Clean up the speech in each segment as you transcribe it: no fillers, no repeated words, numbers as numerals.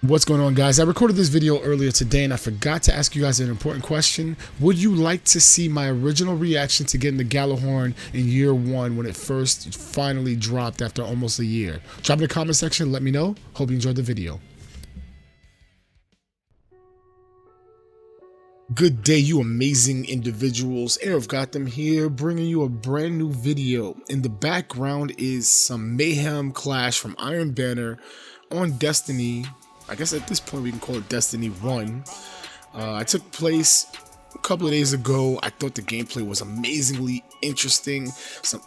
What's going on, guys? I recorded this video earlier today and I forgot to ask you guys an important question. Would you like to see my original reaction to getting the Gjallarhorn in year one when it first finally dropped after almost a year? Drop in the comment section, let me know. Hope you enjoyed the video. Good day, you amazing individuals. HeirOfGotham here, bringing you a brand new video. In the background is some Mayhem Clash from Iron Banner on Destiny. I guess at this point we can call it Destiny 1. It took place a couple of days ago. I thought the gameplay was amazingly interesting.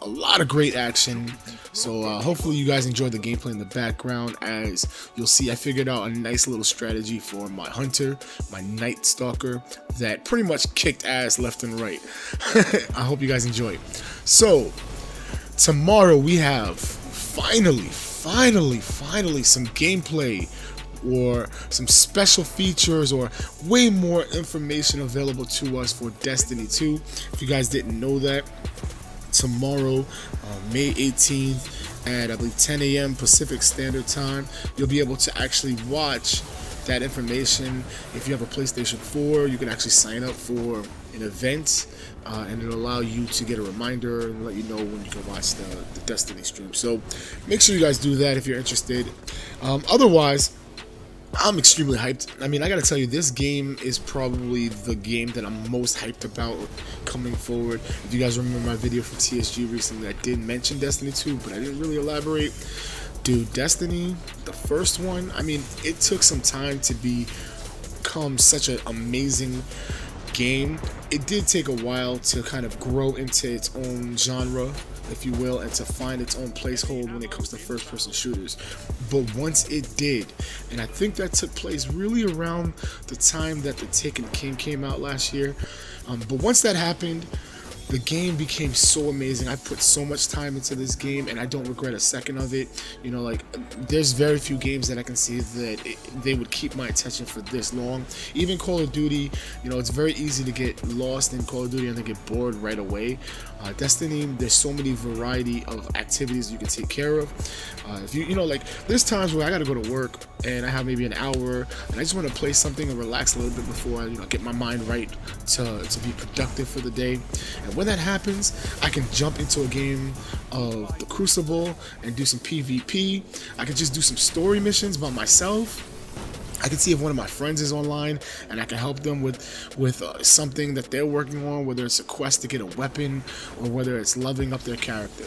A lot of great action. So hopefully you guys enjoyed the gameplay in the background. As you'll see, I figured out a nice little strategy for my Hunter, my Night Stalker, that pretty much kicked ass left and right. I hope you guys enjoy. So tomorrow we have finally some gameplay or some special features or way more information available to us for Destiny 2. If you guys didn't know that, tomorrow, May 18th at I believe 10 a.m. Pacific Standard Time, you'll be able to actually watch that information. If you have a PlayStation 4, you can actually sign up for an event and it'll allow you to get a reminder and let you know when you can watch the Destiny stream. So make sure you guys do that if you're interested. Otherwise, I'm extremely hyped. I mean, I gotta tell you, this game is probably the game that I'm most hyped about coming forward. If you guys remember my video from TSG recently, I did mention Destiny 2, but I didn't really elaborate. Dude, Destiny, the first one, I mean, it took some time to become such an amazing game. It did take a while to kind of grow into its own genre, if you will, and to find its own placehold when it comes to first-person shooters. But once it did, and I think that took place really around the time that the Taken King came out last year, but once that happened, the game became so amazing. I put so much time into this game and I don't regret a second of it. You know, like, there's very few games that I can see that they would keep my attention for this long. Even Call of Duty, you know, it's very easy to get lost in Call of Duty and then get bored right away. Destiny, there's so many variety of activities you can take care of. If you know, like, there's times where I gotta go to work and I have maybe an hour and I just want to play something and relax a little bit before I, get my mind right to be productive for the day. And when that happens, I can jump into a game of the Crucible and do some PvP. I can just do some story missions by myself. I can see if one of my friends is online and I can help them with something that they're working on, whether it's a quest to get a weapon or whether it's leveling up their character.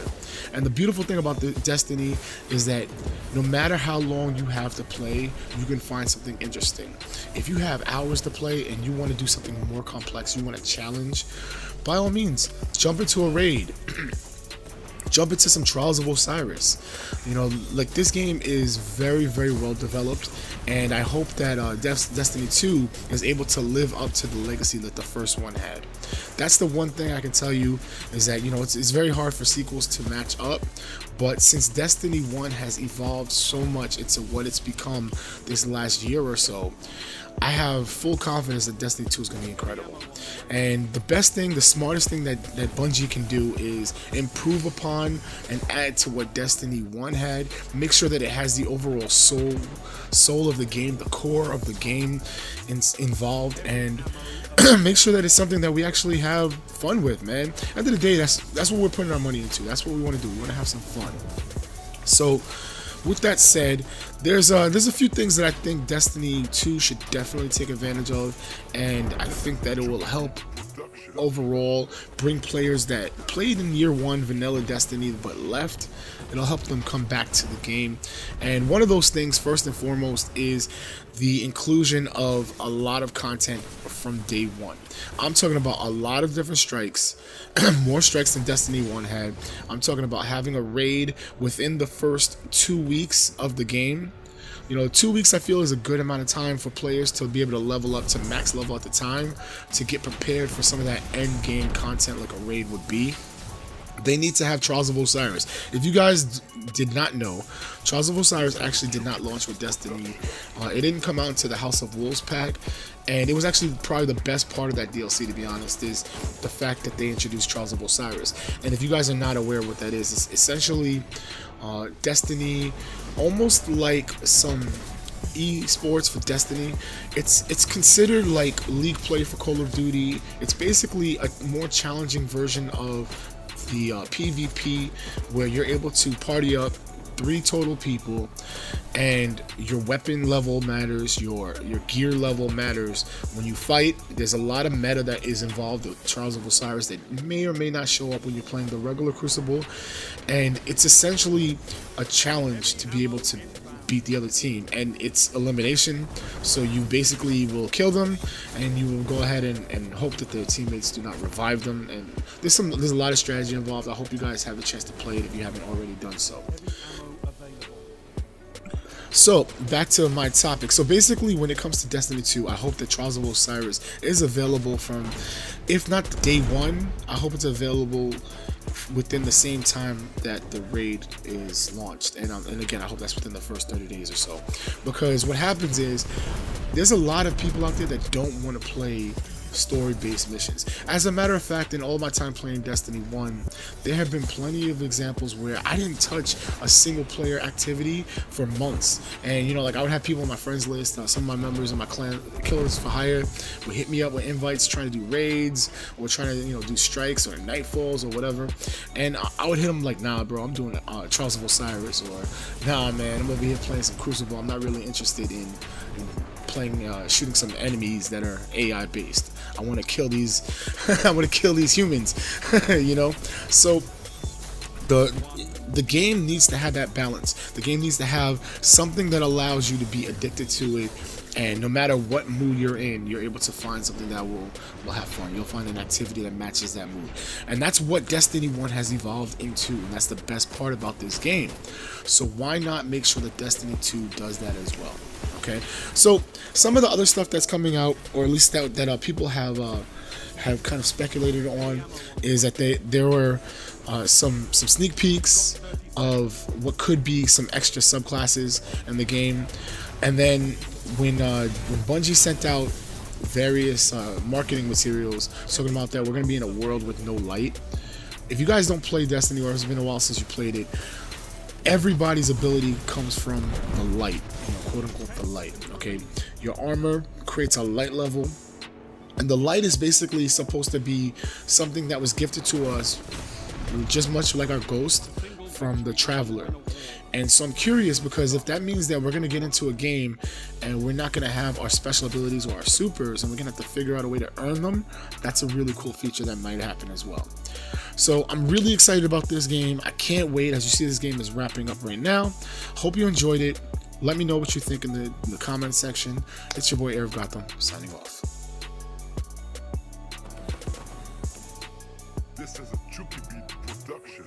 And the beautiful thing about the Destiny is that no matter how long you have to play, you can find something interesting. If you have hours to play and you want to do something more complex, you want to challenge, by all means, jump into a raid. Jump into some Trials of Osiris. You know, like, this game is very well developed, and I hope that Destiny 2 is able to live up to the legacy that the first one had. That's the one thing I can tell you, is that, it's very hard for sequels to match up, but since Destiny 1 has evolved so much into what it's become this last year or so, I have full confidence that Destiny 2 is going to be incredible. And the best thing, the smartest thing that Bungie can do is improve upon and add to what Destiny 1 had. Make sure that it has the overall soul of the game, the core of the game involved, and make sure that it's something that we actually have fun with, man. At the end of the day, that's what we're putting our money into. That's what we want to do. We want to have some fun. So, with that said, there's a few things that I think Destiny 2 should definitely take advantage of, and I think that it will help overall bring players that played in year one vanilla Destiny but left. It'll help them come back to the game. And one of those things, first and foremost, is the inclusion of a lot of content from day one. I'm talking about a lot of different strikes, more strikes than Destiny 1 had. I'm talking about having a raid within the first 2 weeks of the game. 2 weeks I feel is a good amount of time for players to be able to level up to max level at the time, to get prepared for some of that end game content like a raid would be. They need to have Trials of Osiris. If you guys did not know, Trials of Osiris actually did not launch with Destiny. It didn't come out into the House of Wolves pack, and it was actually probably the best part of that DLC, to be honest, is the fact that they introduced Trials of Osiris. And if you guys are not aware what that is, it's essentially Destiny, almost like some esports for Destiny. It's considered like league play for Call of Duty. It's basically a more challenging version of the PvP, where you're able to party up 3 total people, and your weapon level matters, your gear level matters. When you fight, there's a lot of meta that is involved with Trials of Osiris that may or may not show up when you're playing the regular Crucible, and it's essentially a challenge to be able to beat the other team, and it's elimination. So you basically will kill them, and you will go ahead and hope that their teammates do not revive them. And there's a lot of strategy involved. I hope you guys have a chance to play it if you haven't already done so. So back to my topic. So basically, when it comes to Destiny 2, I hope that Trials of Osiris is available from, if not day 1, I hope it's available within the same time that the raid is launched. And again, I hope that's within the first 30 days or so, because what happens is there's a lot of people out there that don't want to play story-based missions. As a matter of fact, in all my time playing Destiny 1, there have been plenty of examples where I didn't touch a single player activity for months. And you know, like, I would have people on my friends list, some of my members in my clan, Killers for Hire, would hit me up with invites trying to do raids or trying to, you know, do strikes or nightfalls or whatever, and I would hit them like, nah bro, I'm doing Trials of Osiris, or nah man, I'm over here playing some Crucible, I'm not really interested in playing shooting some enemies that are AI based. I want to kill these I want to kill these humans. You know, so the game needs to have that balance. The game needs to have something that allows you to be addicted to it, and no matter what mood you're in, you're able to find something that will have fun. You'll find an activity that matches that mood, and that's what Destiny 1 has evolved into, and that's the best part about this game. So why not make sure that Destiny 2 does that as well? Okay, so some of the other stuff that's coming out, or at least that people have kind of speculated on, is that there were some sneak peeks of what could be some extra subclasses in the game. And then when Bungie sent out various marketing materials talking about that we're going to be in a world with no light. If you guys don't play Destiny, or it's been a while since you played it, everybody's ability comes from the light, you know, quote unquote the light. Okay, your armor creates a light level, and the light is basically supposed to be something that was gifted to us, just much like our ghost from the Traveler. And so I'm curious, because if that means that we're going to get into a game and we're not going to have our special abilities or our supers, and we're going to have to figure out a way to earn them, that's a really cool feature that might happen as well. So I'm really excited about this game. I can't wait. As you see, this game is wrapping up right now. Hope you enjoyed it. Let me know what you think in the comment section. It's your boy HeirOfGotham signing off. This is a Chuki production.